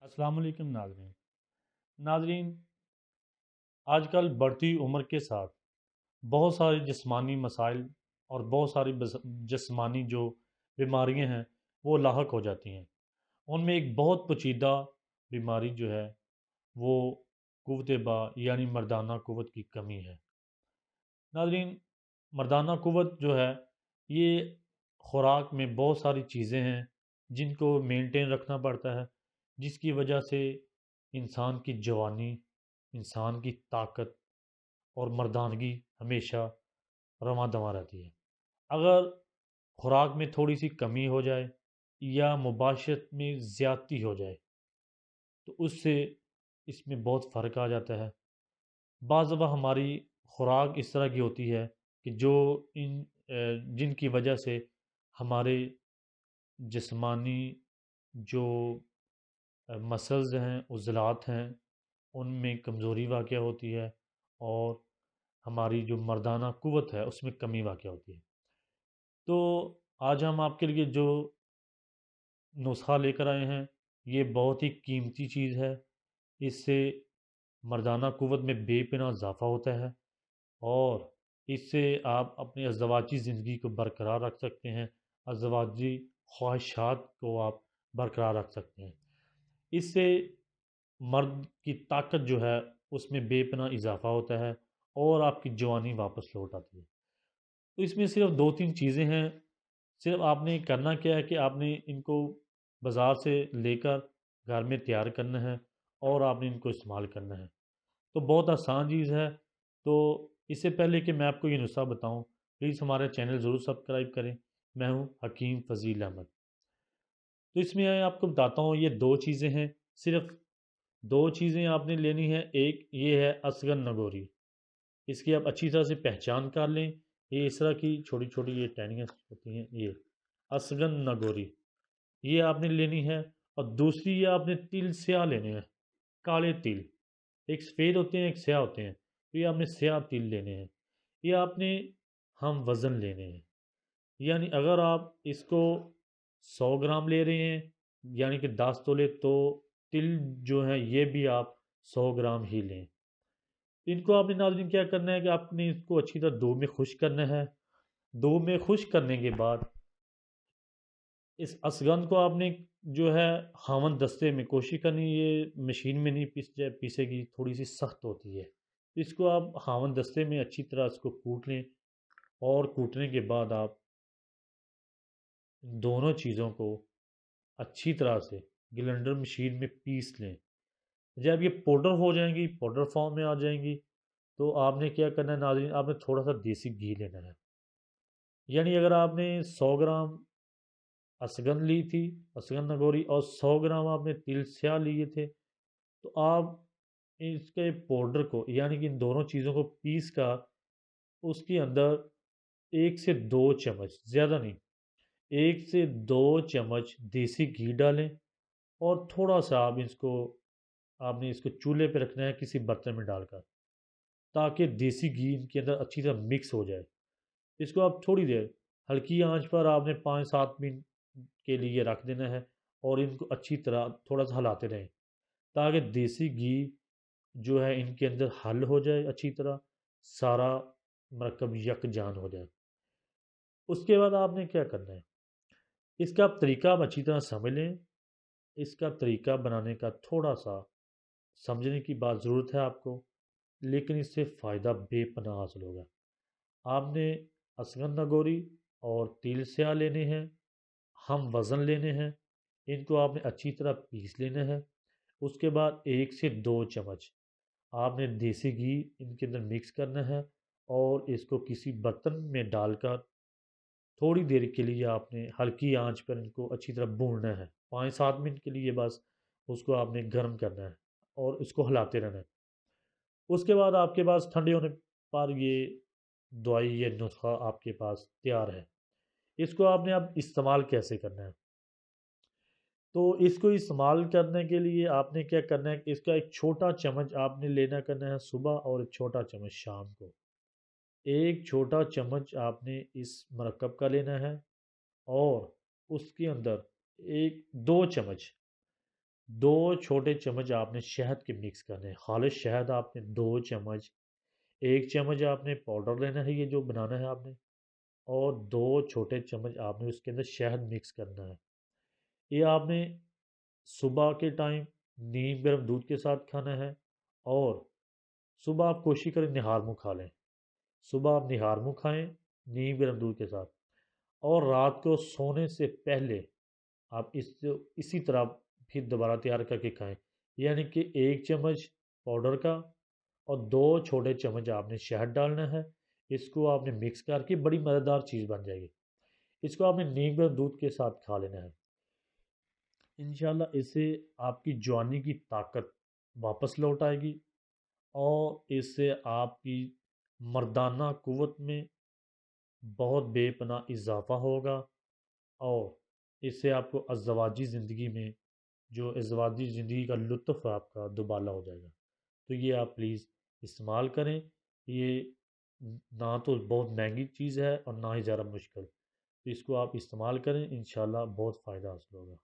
السلام علیکم ناظرین، آج کل بڑھتی عمر کے ساتھ بہت سارے جسمانی مسائل اور بہت ساری جسمانی جو بیماریاں ہیں وہ لاحق ہو جاتی ہیں۔ ان میں ایک بہت پیچیدہ بیماری جو ہے وہ قوت با یعنی مردانہ قوت کی کمی ہے۔ ناظرین، مردانہ قوت جو ہے یہ خوراک میں بہت ساری چیزیں ہیں جن کو مینٹین رکھنا پڑتا ہے، جس کی وجہ سے انسان کی جوانی، انسان کی طاقت اور مردانگی ہمیشہ رواں دواں رہتی ہے۔ اگر خوراک میں تھوڑی سی کمی ہو جائے یا مباشرت میں زیادتی ہو جائے تو اس میں بہت فرق آ جاتا ہے۔ بعض دفعہ ہماری خوراک اس طرح کی ہوتی ہے کہ جن کی وجہ سے ہمارے جسمانی جو مسلز ہیں، عضلات ہیں، ان میں کمزوری واقع ہوتی ہے اور ہماری جو مردانہ قوت ہے اس میں کمی واقع ہوتی ہے۔ تو آج ہم آپ کے لیے جو نسخہ لے کر آئے ہیں یہ بہت ہی قیمتی چیز ہے۔ اس سے مردانہ قوت میں بے پناہ اضافہ ہوتا ہے اور اس سے آپ اپنی ازدواجی زندگی کو برقرار رکھ سکتے ہیں، ازدواجی خواہشات کو آپ برقرار رکھ سکتے ہیں۔ اس سے مرد کی طاقت جو ہے اس میں بے پناہ اضافہ ہوتا ہے اور آپ کی جوانی واپس لوٹ آتی ہے۔ تو اس میں صرف دو تین چیزیں ہیں، صرف آپ نے کرنا کیا ہے کہ آپ نے ان کو بازار سے لے کر گھر میں تیار کرنا ہے اور آپ نے ان کو استعمال کرنا ہے۔ تو بہت آسان چیز ہے۔ تو اس سے پہلے کہ میں آپ کو یہ نسخہ بتاؤں، پلیز ہمارا چینل ضرور سبسکرائب کریں۔ میں ہوں حکیم فضیل احمد۔ تو اس میں آپ کو بتاتا ہوں، یہ دو چیزیں ہیں، صرف دو چیزیں آپ نے لینی ہے۔ ایک یہ ہے اسگن نگوری، اس کی آپ اچھی طرح سے پہچان کر لیں۔ یہ اس طرح کی چھوٹی چھوٹی یہ ٹہنیاں ہوتی ہیں، یہ اسگن نگوری یہ آپ نے لینی ہے۔ اور دوسری یہ آپ نے تل سیاہ لینے ہیں، کالے تل، ایک سفید ہوتے ہیں ایک سیاہ ہوتے ہیں، تو یہ آپ نے سیاہ تل لینے ہیں۔ یہ آپ نے ہم وزن لینے ہیں، یعنی اگر آپ اس کو 100 گرام لے رہے ہیں یعنی کہ 10 تولے، تو تل جو ہے یہ بھی آپ 100 گرام ہی لیں۔ ان کو آپ نے ناظرین کیا کرنا ہے کہ آپ نے اس کو اچھی طرح دو میں خشک کرنا ہے۔ دو میں خشک کرنے کے بعد اس اسگن کو آپ نے جو ہے ہاون دستے میں کوشش کرنی، یہ مشین میں نہیں پیسے گی، تھوڑی سی سخت ہوتی ہے۔ اس کو آپ ہاون دستے میں اچھی طرح اس کو کوٹ لیں اور کوٹنے کے بعد آپ دونوں چیزوں کو اچھی طرح سے گلنڈر مشین میں پیس لیں۔ جب یہ پاؤڈر ہو جائیں گی، پاؤڈر فارم میں آ جائیں گی، تو آپ نے کیا کرنا ہے ناظرین، آپ نے تھوڑا سا دیسی گھی لینا ہے۔ یعنی اگر آپ نے 100 گرام اسگن لی تھی، اسگن نگوری، اور 100 گرام آپ نے تل سیاہ لیے تھے، تو آپ اس کے پاؤڈر کو یعنی کہ ان دونوں چیزوں کو پیس کر اس کے اندر 1 سے 2 چمچ، زیادہ نہیں، 1 سے 2 چمچ دیسی گھی ڈالیں اور تھوڑا سا آپ نے اس کو چولہے پہ رکھنا ہے کسی برتن میں ڈال کر، تاکہ دیسی گھی ان کے اندر اچھی طرح مکس ہو جائے۔ اس کو آپ تھوڑی دیر ہلکی آنچ پر آپ نے 5-7 منٹ کے لیے رکھ دینا ہے اور ان کو اچھی طرح تھوڑا سا ہلاتے رہیں تاکہ دیسی گھی جو ہے ان کے اندر حل ہو جائے، اچھی طرح سارا مرکب یکجان ہو جائے۔ اس کے بعد آپ نے کیا کرنا ہے، اس کا طریقہ آپ اچھی طرح سمجھ لیں۔ اس کا طریقہ بنانے کا تھوڑا سا سمجھنے کی بات ضرورت ہے آپ کو، لیکن اس سے فائدہ بے پناہ حاصل ہوگا۔ آپ نے اسگن نگوری اور تیل سیاہ لینے ہیں، ہم وزن لینے ہیں، ان کو آپ نے اچھی طرح پیس لینا ہے۔ اس کے بعد 1 سے 2 چمچ آپ نے دیسی گھی ان کے اندر مکس کرنا ہے اور اس کو کسی برتن میں ڈال کر تھوڑی دیر کے لیے آپ نے ہلکی آنچ پر ان کو اچھی طرح بھوننا ہے، 5-7 منٹ کے لیے بس اس کو آپ نے گرم کرنا ہے اور اس کو ہلاتے رہنا ہے۔ اس کے بعد آپ کے پاس ٹھنڈے ہونے پر یہ دوائی، یہ نسخہ آپ کے پاس تیار ہے۔ اس کو آپ نے اب استعمال کیسے کرنا ہے؟ تو اس کو استعمال کرنے کے لیے آپ نے کیا کرنا ہے کہ اس کا ایک چھوٹا چمچ آپ نے لینا کرنا ہے صبح اور ایک چھوٹا چمچ شام کو۔ ایک چھوٹا چمچ آپ نے اس مرکب کا لینا ہے اور اس کے اندر 1-2 چمچ دو چھوٹے چمچ آپ نے شہد کے مکس کرنے ہیں، خالص شہد آپ نے 2 چمچ، 1 چمچ آپ نے پاؤڈر لینا ہے یہ جو بنانا ہے آپ نے، اور 2 چھوٹے چمچ آپ نے اس کے اندر شہد مکس کرنا ہے۔ یہ آپ نے صبح کے ٹائم نیم گرم دودھ کے ساتھ کھانا ہے، اور صبح آپ کوشش کریں نہار منہ کھا لیں، صبح آپ نہار منہ کھائیں نیم گرم دودھ کے ساتھ، اور رات کو سونے سے پہلے آپ اسی طرح پھر دوبارہ تیار کر کے کھائیں، یعنی کہ 1 چمچ پاؤڈر کا اور 2 چھوٹے چمچ آپ نے شہد ڈالنا ہے، اس کو آپ نے مکس کر کے بڑی مزیدار چیز بن جائے گی، اس کو آپ نے نیم گرم دودھ کے ساتھ کھا لینا ہے۔ انشاءاللہ اس سے آپ کی جوانی کی طاقت واپس لوٹ آئے گی، اور اس سے آپ کی مردانہ قوت میں بہت بے پناہ اضافہ ہوگا، اور اس سے آپ کو ازدواجی زندگی میں جو ازدواجی زندگی کا لطف آپ کا دوبالا ہو جائے گا۔ تو یہ آپ پلیز استعمال کریں، یہ نہ تو بہت مہنگی چیز ہے اور نہ ہی زیادہ مشکل، تو اس کو آپ استعمال کریں، انشاءاللہ بہت فائدہ حاصل ہوگا۔